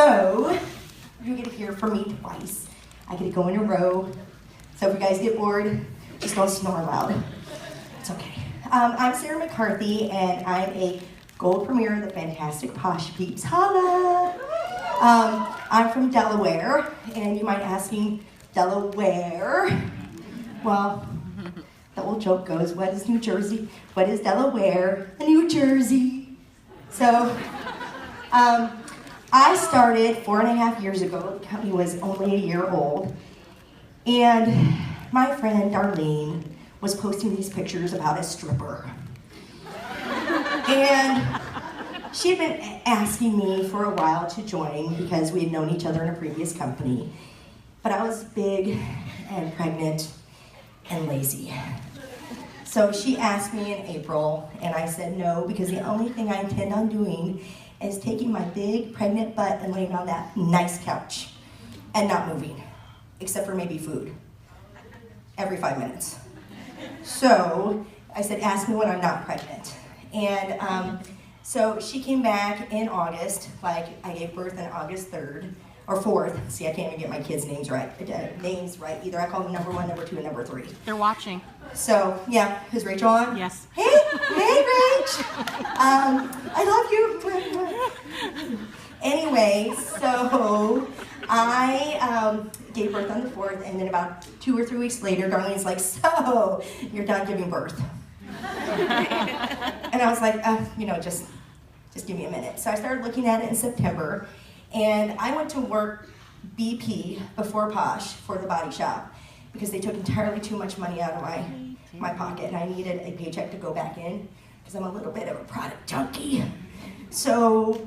So, you get to hear from me twice. I get to go in a row. So if you guys get bored, just don't snore loud. It's okay. I'm Sarah McCarthy, and I'm a gold premier of the Fantastic Posh Peeps. Holla! I'm from Delaware, and you might ask me, Delaware? Well, the old joke goes, what is New Jersey? What is Delaware? New Jersey. So, I started 4.5 years ago. The company was only a year old. And my friend Darlene was posting these pictures about a stripper. And she had been asking me for a while to join because we had known each other in a previous company. But I was big and pregnant and lazy. So she asked me in April, and I said no, because the only thing I intend on doing is taking my big pregnant butt and laying on that nice couch and not moving, except for maybe food, every 5 minutes. So I said, ask me when I'm not pregnant. And so she came back in August, like I gave birth on August 3rd, or 4th. See, I can't even get my kids' names right. Either I call them number 1, number 2, and number 3. They're watching. So, yeah, is Rachel on? Yes. Hey, Rach! I love you. Anyway, so I gave birth on the 4th, and then about 2 or 3 weeks later, Darlene's like, so, you're done giving birth. And I was like, just give me a minute. So I started looking at it in September, and I went to work BP before Posh for the body shop because they took entirely too much money out of my pocket, and I needed a paycheck to go back in because I'm a little bit of a product junkie. So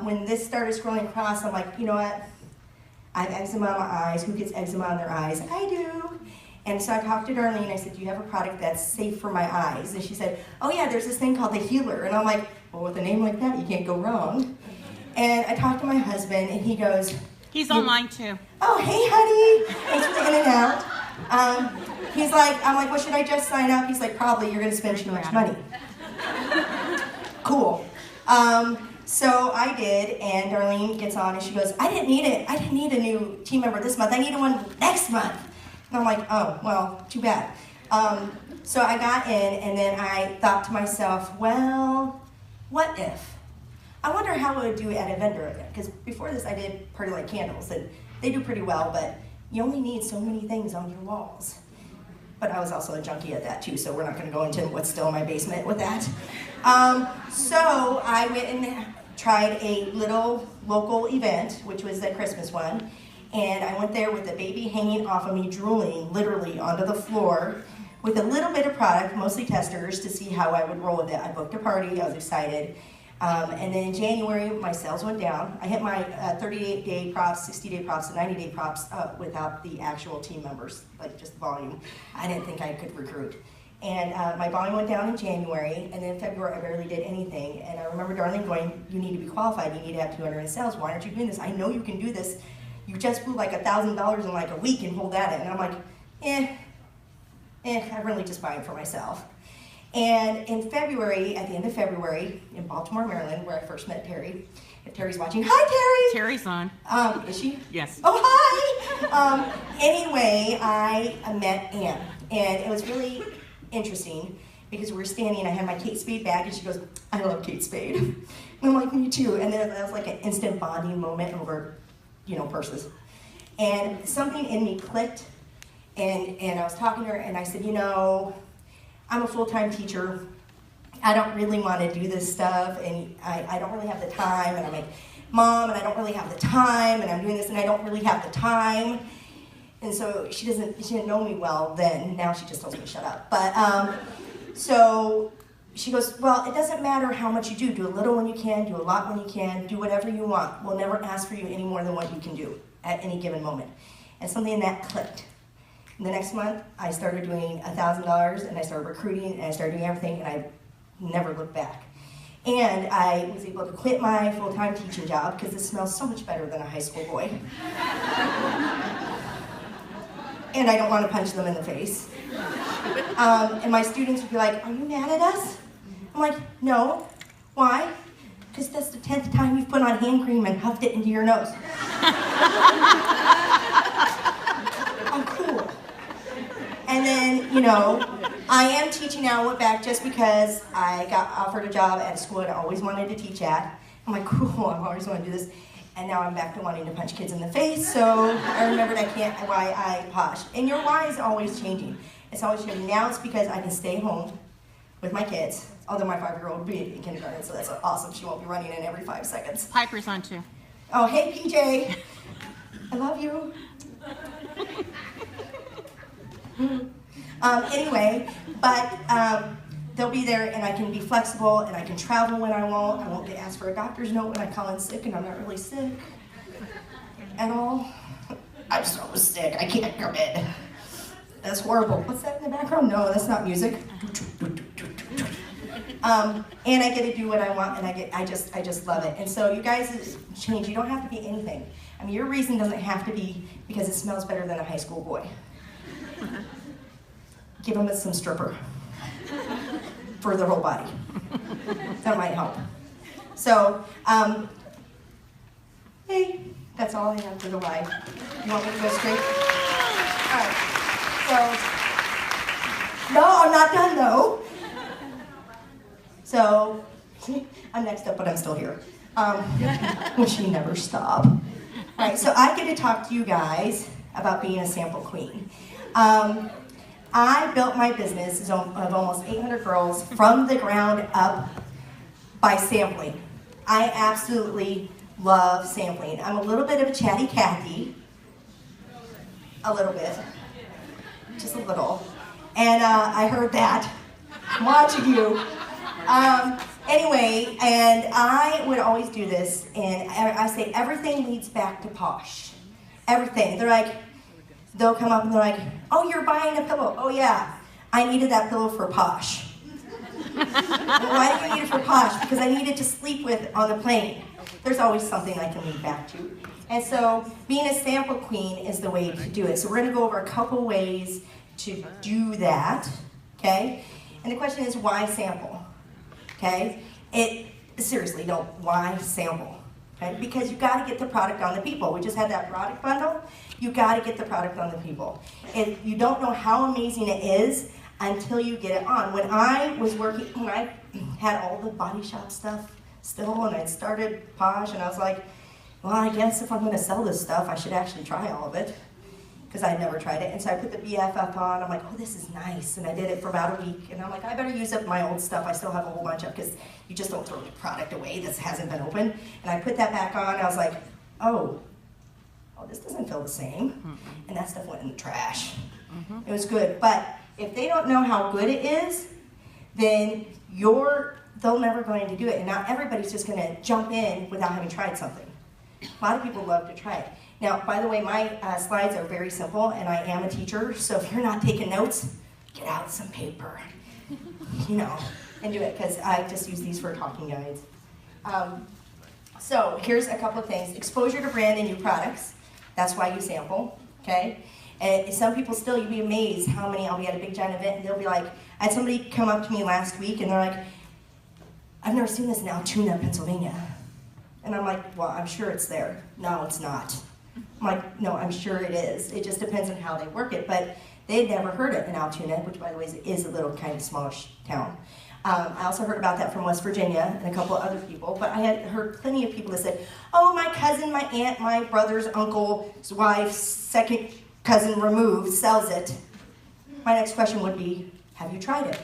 when this started scrolling across, I'm like, you know what? I have eczema on my eyes. Who gets eczema on their eyes? I do. And so I talked to Darlene. I said, do you have a product that's safe for my eyes? And she said, oh yeah, there's this thing called the Healer. And I'm like, well, with a name like that, you can't go wrong. And I talked to my husband, and he goes, he's online too. Oh, hey, honey. Thanks for the in and out. He's like, I'm like, well, should I just sign up? He's like, probably, you're going to spend too much money. Cool. So I did, and Darlene gets on, and she goes, I didn't need it. I didn't need a new team member this month. I needed one next month. And I'm like, oh, well, too bad. So I got in, and then I thought to myself, well, what if? I wonder how it would do at a vendor event, because before this I did Party Light Candles, and they do pretty well, but you only need so many things on your walls. But I was also a junkie at that too, so we're not going to go into what's still in my basement with that. So I went and tried a little local event, which was the Christmas one, and I went there with the baby hanging off of me, drooling literally onto the floor, with a little bit of product, mostly testers, to see how I would roll with it. I booked a party, I was excited. And then in January, my sales went down. I hit my 38-day props, 60-day props, and 90-day props without the actual team members, like just volume. I didn't think I could recruit. And my volume went down in January, and then in February, I barely did anything. And I remember Darlene going, you need to be qualified, you need to have 200 in sales. Why aren't you doing this? I know you can do this. You just blew like $1,000 in like a week and hold at it. And I'm like, I'm really just buying for myself. And in February, at the end of February, in Baltimore, Maryland, where I first met Terry. If Terry's watching, hi Terry! Terry's on. Is she? Yes. Oh, hi! Anyway, I met Ann, and it was really interesting because we were standing, I had my Kate Spade bag, and she goes, I love Kate Spade. And I'm like, me too. And then that was like an instant bonding moment over, purses. And something in me clicked, and I was talking to her, and I said, I'm a full-time teacher. I don't really want to do this stuff, and I don't really have the time, and I'm like, Mom, and I don't really have the time, and I'm doing this, and I don't really have the time. And so she didn't know me well then. Now she just tells me to shut up. But, so she goes, well, it doesn't matter how much you do. Do a little when you can, do a lot when you can, do whatever you want. We'll never ask for you any more than what you can do at any given moment. And something in that clicked. And the next month, I started doing $1,000, and I started recruiting, and I started doing everything, and I never looked back. And I was able to quit my full-time teaching job because it smells so much better than a high school boy. And I don't want to punch them in the face. And my students would be like, are you mad at us? I'm like, no. Why? Because that's the 10th time you've put on hand cream and huffed it into your nose. I'm cool. And then, you know, I am teaching now. I went back just because I got offered a job at a school that I always wanted to teach at. I'm like, cool, I've always wanted to do this. And now I'm back to wanting to punch kids in the face, so I remembered why I posh. And your why is always changing. It's always changing. Now it's because I can stay home with my kids, although my 5-year-old will be in kindergarten, so that's awesome. She won't be running in every 5 seconds. Piper's on too. Oh, hey, PJ. I love you. Anyway, but they'll be there, and I can be flexible, and I can travel when I want. I won't get asked for a doctor's note when I call in sick, and I'm not really sick at all. I'm so sick, I can't come in. That's horrible. What's that in the background? No, that's not music. And I get to do what I want, and I just love it. And so you guys change. You don't have to be anything. I mean, your reason doesn't have to be because it smells better than a high school boy. Give them some stripper for their whole body. That might help. So, hey, that's all I have for the why. You want me to go straight? All right. So, no, I'm not done though. So, I'm next up, but I'm still here. Which you never stop. All right, so I get to talk to you guys about being a sample queen. I built my business of almost 800 girls from the ground up by sampling. I absolutely love sampling. I'm a little bit of a chatty Cathy. A little bit. Just a little. And I heard that. I'm watching you. Anyway, and I would always do this, and I say everything leads back to posh. Everything. They'll come up and they're like, oh, you're buying a pillow. Oh yeah, I needed that pillow for posh. Why do you need it for posh? Because I needed to sleep with on the plane. There's always something I can lead back to. And so being a sample queen is the way to do it. So we're gonna go over a couple ways to do that, okay? And the question is, why sample? Okay? Seriously, why sample? Okay? Because you gotta get the product on the people. We just had that product bundle. You gotta get the product on the people. And you don't know how amazing it is until you get it on. When I was working, when I had all the Body Shop stuff still, and I'd started Posh, and I was like, well, I guess if I'm gonna sell this stuff, I should actually try all of it, because I'd never tried it. And so I put the BFF on. I'm like, oh, this is nice. And I did it for about a week. And I'm like, I better use up my old stuff. I still have a whole bunch of, because you just don't throw the product away that hasn't been opened. And I put that back on. I was like, oh, this doesn't feel the same. And that stuff went in the trash. It was good. But if they don't know how good it is, then they're never going to do it. And not everybody's just going to jump in without having tried something. A lot of people love to try it. Now, by the way, my slides are very simple, and I am a teacher, so if you're not taking notes, get out some paper, and do it, because I just use these for talking guides. So here's a couple of things. Exposure to brand and new products. That's why you sample, okay? And some people still, you'd be amazed how many, I'll be at a big giant event, and they'll be like, I had somebody come up to me last week, and they're like, I've never seen this in Altoona, Pennsylvania. And I'm like, well, I'm sure it's there. No, it's not. I'm like, no, I'm sure it is. It just depends on how they work it. But they'd never heard it in Altoona, which, by the way, is a little kind of smallish town. I also heard about that from West Virginia and a couple of other people. But I had heard plenty of people that said, oh, my cousin, my aunt, my brother's uncle's wife's second cousin removed sells it. My next question would be, have you tried it?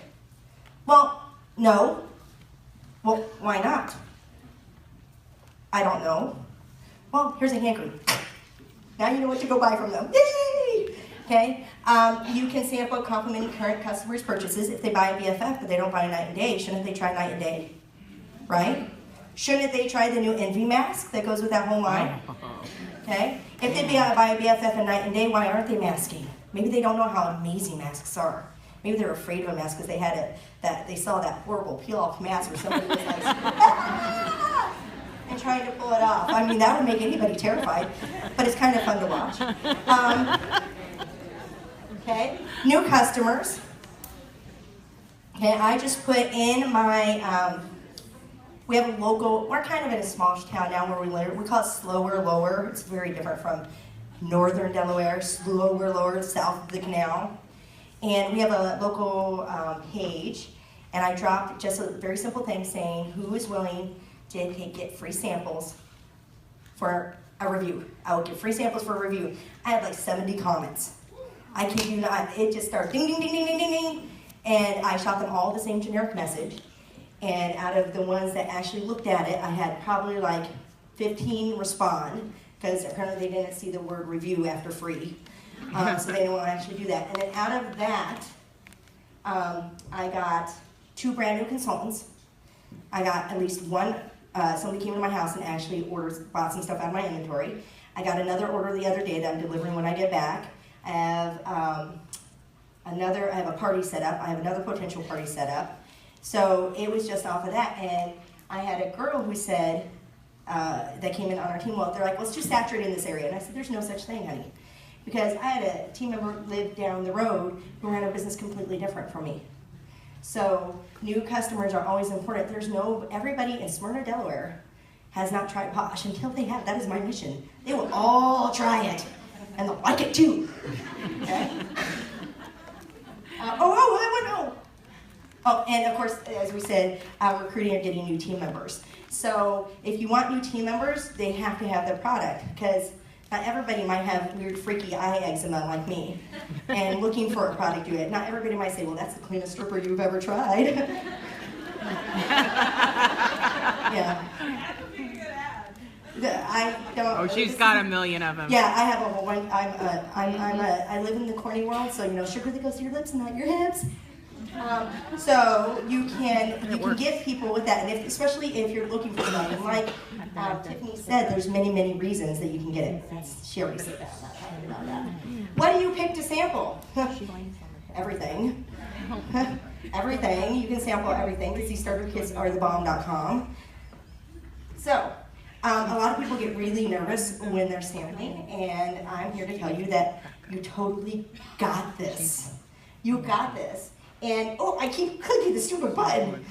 Well, no. Well, why not? I don't know. Well, here's a hand cream. Now you know what to go buy from them. Yay! Okay? You can sample complimenting current customers' purchases. If they buy a BFF, but they don't buy a Night and Day, shouldn't they try Night and Day? Right? Shouldn't they try the new Envy mask that goes with that whole line? Okay? If they buy a BFF and Night and Day, why aren't they masking? Maybe they don't know how amazing masks are. Maybe they're afraid of a mask because they saw that horrible peel-off mask where somebody was like, ah! And trying to pull it off. I mean, that would make anybody terrified, but it's kind of fun to watch. Okay, new customers. Okay, I just put in my We have a local, we're kind of in a small town now where we live. We call it Slower Lower. It's very different from northern Delaware, Slower Lower, south of the canal. And we have a local page, and I dropped just a very simple thing saying, who is willing to get free samples for a review? I will give free samples for a review. I had like 70 comments. I kid you not, it just started ding, ding, ding, ding, ding, ding, ding. And I shot them all the same generic message. And out of the ones that actually looked at it, I had probably like 15 respond, because apparently they didn't see the word review after free. So they didn't want to actually do that. And then out of that, I got 2 brand new consultants. I got at least one, somebody came to my house and actually bought some stuff out of my inventory. I got another order the other day that I'm delivering when I get back. I have I have a party set up. I have another potential party set up. So it was just off of that. And I had a girl who said, that came in on our team, well, they're like, well, it's too saturated in this area. And I said, there's no such thing, honey. Because I had a team member live down the road who ran a business completely different from me. So new customers are always important. Everybody in Smyrna, Delaware has not tried Posh. Until they have, that is my mission. They will all try it, and they'll like it too. Okay? Oh, and of course, as we said, recruiting and getting new team members. So if you want new team members, they have to have their product, because not everybody might have weird, freaky eye eczema like me, and looking for a product to do it. Not everybody might say, well, that's the cleanest stripper you've ever tried. Yeah. I don't. Oh, she's got a million of them. Yeah, I have a whole one. I live in the corny world, so sugar that goes to your lips and not your hips. So you can get people with that, and especially if you're looking for something. And like Tiffany said, there's many reasons that you can get it. She already said that. I'm not talking about that. What do you pick to sample? Everything. Everything. You can sample everything, because these starter kits are thebomb.com. So a lot of people get really nervous when they're sampling, and I'm here to tell you that you totally got this. You got this. And, I keep clicking the stupid button.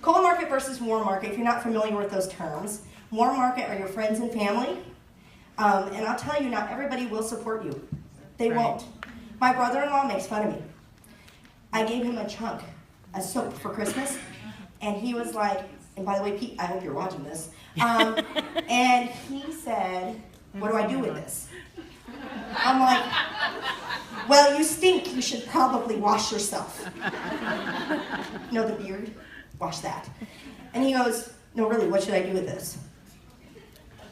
Cold market versus warm market, if you're not familiar with those terms. Warm market are your friends and family. And I'll tell you, not everybody will support you. They won't. My brother-in-law makes fun of me. I gave him a chunk of soap for Christmas, and he was like, and by the way, Pete, I hope you're watching this. And he said, what do I do with this? I'm like, well, you stink. You should probably wash yourself. The beard? Wash that. And he goes, no, really, what should I do with this?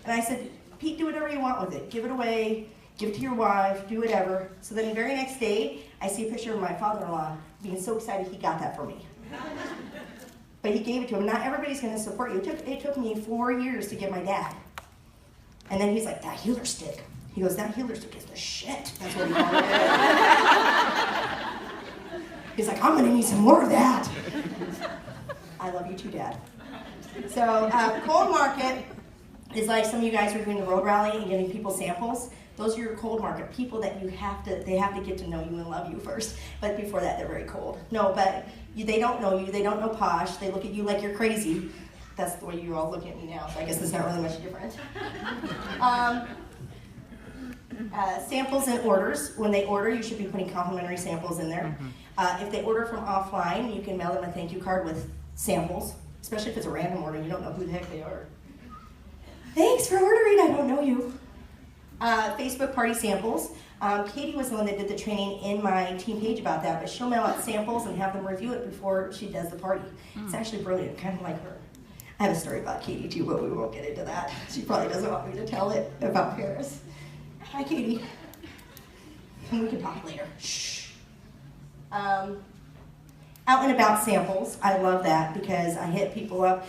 And I said, Pete, do whatever you want with it. Give it away. Give it to your wife. Do whatever. So then the very next day, I see a picture of my father-in-law being so excited he got that for me. But he gave it to him. Not everybody's going to support you. It took me 4 years to get my dad. And then he's like, that healer stick. He goes, that healer stick is the shit. That's what he called it. He's like, I'm going to need some more of that. I love you too, Dad. So cold market is like some of you guys are doing the road rally and getting people samples. Those are your cold market people that they have to get to know you and love you first. But before that, they're very cold. No, but they don't know you. They don't know Posh. They look at you like you're crazy. That's the way you all look at me now, so I guess it's not really much different. Samples and orders. When they order, you should be putting complimentary samples in there. If they order from offline, you can mail them a thank you card with samples, especially if it's a random order. You don't know who the heck they are. Thanks for ordering. I don't know you. Facebook party samples. Katie was the one that did the training in my team page about that, but she'll mail out samples and have them review it before she does the party. It's actually brilliant, kind of like her. I have a story about Katie too, but we won't get into that. She probably doesn't want me to tell it about Paris. Hi, Katie. And we can talk later. Shh. Out and about samples. I love that because I hit people up.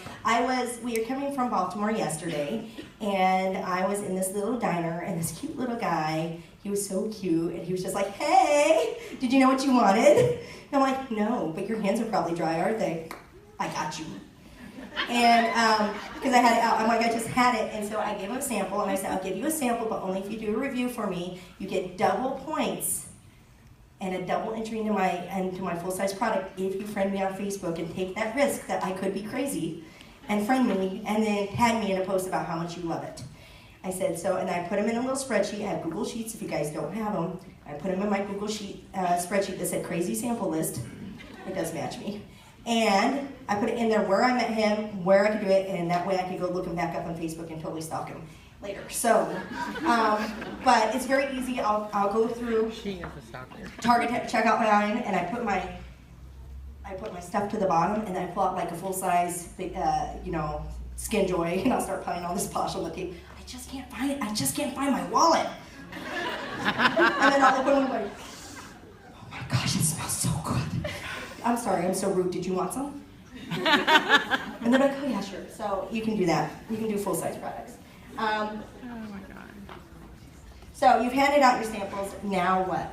We were coming from Baltimore yesterday, and I was in this little diner, and this cute little guy, he was so cute, and he was just like, hey, did you know what you wanted? And I'm like, no, but your hands are probably dry, aren't they? I got you. And because I had it out, I'm like, I just had it, and so I gave him a sample, and I said, I'll give you a sample, but only if you do a review for me. You get double points and a double entry into my full-size product if you friend me on Facebook and take that risk that I could be crazy and friend me, and then tag me in a post about how much you love it. I said, so, and I put them in a little spreadsheet. I have Google Sheets if you guys don't have them. I put them in my Google Sheet spreadsheet that said crazy sample list. It does match me. And I put it in there where I met him, where I could do it, and that way I could go look him back up on Facebook and totally stalk him later. So, but it's very easy. I'll go through Target checkout line, and I put my stuff to the bottom, and then I pull out like a full size, Skin Joy, and I'll start putting all this posh on the tape. I just can't find it. I just can't find my wallet. And then I'll open it and I'm like, oh my gosh, it smells so good. I'm sorry, I'm so rude. Did you want some? And they're like, oh yeah, sure. So you can do that. You can do full size products. Oh my God. So you've handed out your samples. Now what?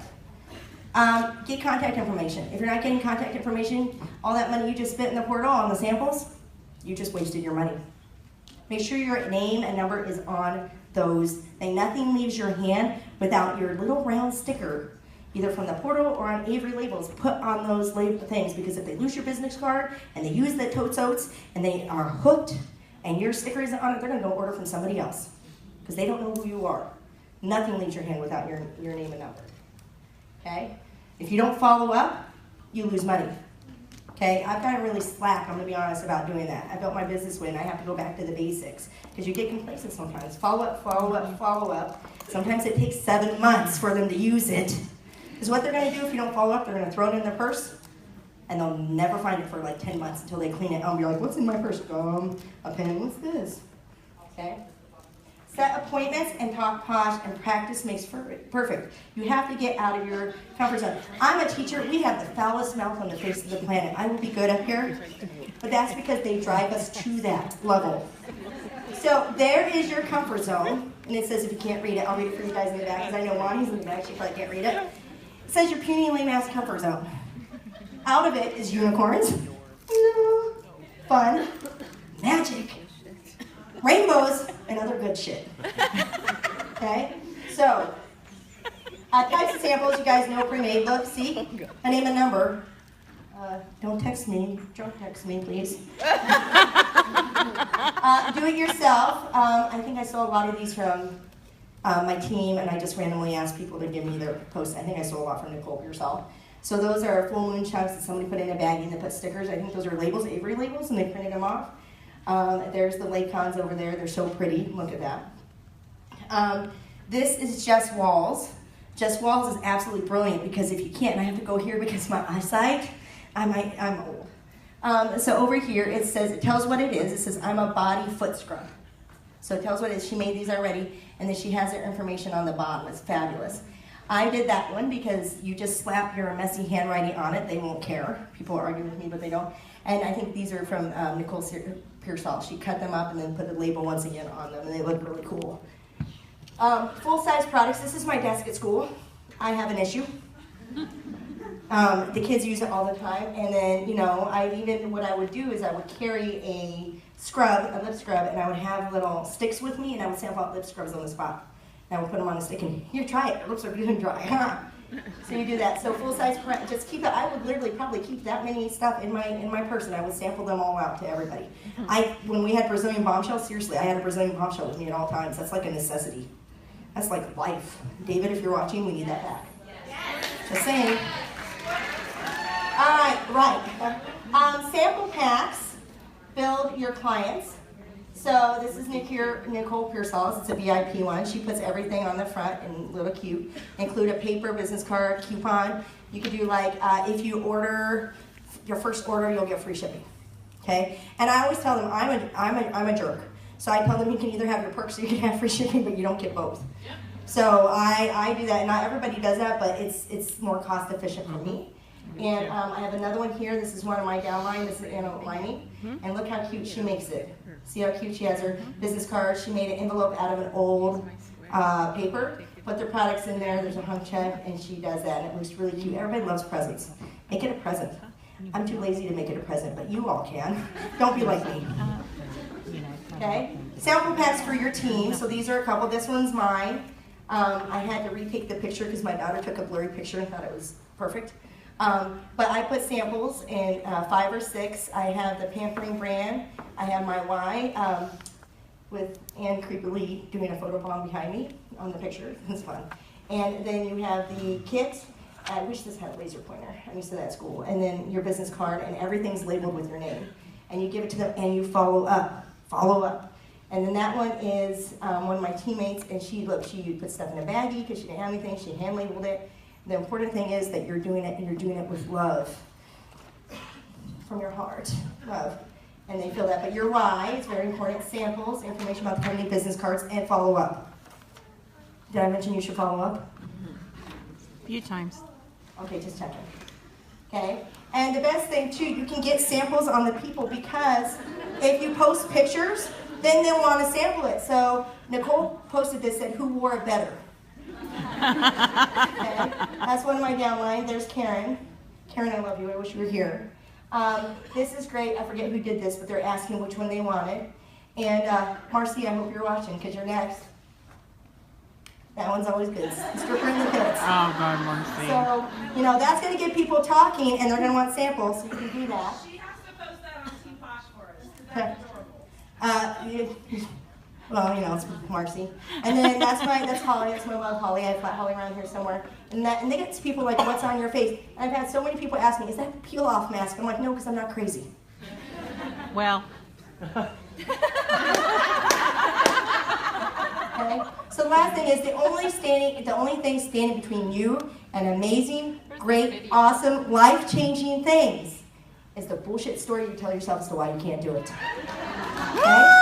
Get contact information. If you're not getting contact information, all that money you just spent in the portal on the samples, you just wasted your money. Make sure your name and number is on those, and nothing leaves your hand without your little round sticker, either from the portal or on Avery labels, put on those label things, because if they lose your business card and they use the totes oats and they are hooked and your sticker isn't on it, they're gonna go order from somebody else because they don't know who you are. Nothing leaves your hand without your name and number, okay? If you don't follow up, you lose money. Okay, I've gotten really slack, I'm gonna be honest about doing that. I built my business way and I have to go back to the basics because you get complacent sometimes. Follow up, follow up, follow up. Sometimes it takes 7 months for them to use it. Because what they're gonna do if you don't follow up, they're gonna throw it in their purse and they'll never find it for like 10 months until they clean it out and be like, what's in my purse? A pen, what's this? Okay? Set appointments and talk posh, and practice makes perfect. You have to get out of your comfort zone. I'm a teacher. We have the foulest mouth on the face of the planet. I will be good up here, but that's because they drive us to that level. So there is your comfort zone, and it says if you can't read it, I'll read it for you guys in the back, because I know Lonnie's in the back. She probably can't read it. It says your puny lame ass comfort zone. Out of it is unicorns, fun, magic, rainbows, and other good shit. Okay? So, types of samples, you guys know pre-made. Look, see? A name and number. Don't text me. Don't text me, please. Do it yourself. I think I saw a lot of these from my team, and I just randomly asked people to give me their posts. I think I saw a lot from Nicole Pearsall. So those are full moon chunks that somebody put in a baggie and they put stickers. I think those are labels, Avery labels, and they printed them off. There's the Laycons over there. They're so pretty. Look at that. This is Just Walls. Just Walls is absolutely brilliant because if you can't, and I have to go here because my eyesight, I'm old. So over here it says, it tells what it is. It says, I'm a body foot scrub. So it tells what it is. She made these already, and then she has their information on the bottom. It's fabulous. I did that one because you just slap your messy handwriting on it. They won't care. People argue with me, but they don't. And I think these are from Nicole Pearsall. She cut them up and then put the label once again on them, and they look really cool. Full-size products. This is my desk at school. I have an issue. The kids use it all the time, and then, what I would do is I would carry a lip scrub, and I would have little sticks with me, and I would sample out lip scrubs on the spot. And I would put them on a stick, and here, try it. It looks like good and dry. So you do that. So full-size, just keep it. I would literally probably keep that many stuff in my purse, and I would sample them all out to everybody. When we had Brazilian bombshells, seriously, I had a Brazilial bombshell with me at all times. That's like a necessity. That's like life. David, if you're watching, we need that back. Just saying. All right. Sample packs build your clients. So this is Nicole Pearsall. It's a VIP one. She puts everything on the front and little cute. Include a paper business card, coupon. You could do like, if you order, your first order, you'll get free shipping. Okay? And I always tell them, I'm a jerk. So I tell them you can either have your perks or you can have free shipping, but you don't get both. So I do that, and not everybody does that, but it's more cost efficient for me. And I have another one here. This is one of my downline. This is Anna Liney. And look how cute she makes it. See how cute she has her business card. She made an envelope out of an old paper. Put their products in there. There's a hung check, and she does that. And it looks really cute. Everybody loves presents. Make it a present. I'm too lazy to make it a present, but you all can. Don't be like me. Okay? Sample packs for your team. So these are a couple. This one's mine. I had to retake the picture because my daughter took a blurry picture and thought it was perfect. But I put samples in 5 or 6. I have the Pampering brand. I have my Y with Anne Creepily doing a photo bomb behind me on the picture. It's fun. And then you have the kit. I wish this had a laser pointer. I'm used to that at school. And then your business card, and everything's labeled with your name. And you give it to them, and you follow up. Follow up. And then that one is one of my teammates, and she put stuff in a baggie because she didn't have anything. She hand labeled it. The important thing is that you're doing it, and you're doing it with love. From your heart. Love. And they feel that. But your why is very important. Samples, information about the company, business cards, and follow up. Did I mention you should follow up? A few times. Okay, just checking. Okay? And the best thing, too, you can get samples on the people because if you post pictures, then they'll want to sample it. So Nicole posted this, said, who wore it better? Okay? That's one of my downline. There's Karen. Karen, I love you. I wish you were here. This is great. I forget who did this, but they're asking which one they wanted. And Marcy, I hope you're watching because you're next. That one's always good. Stripper in the pits. Oh, God, Marcy. So, that's going to get people talking, and they're going to want samples, so you can do that. She has to post that on Team Posh for us. That's adorable. Well, it's Marcy. And then that's Holly. That's my love, Holly. I have Holly around here somewhere. And they get to people like, what's on your face? And I've had so many people ask me, is that a peel-off mask? I'm like, no, because I'm not crazy. Well. Okay? So the last thing is the only thing standing between you and amazing, great, awesome, life-changing things is the bullshit story you tell yourself as to why you can't do it. Okay?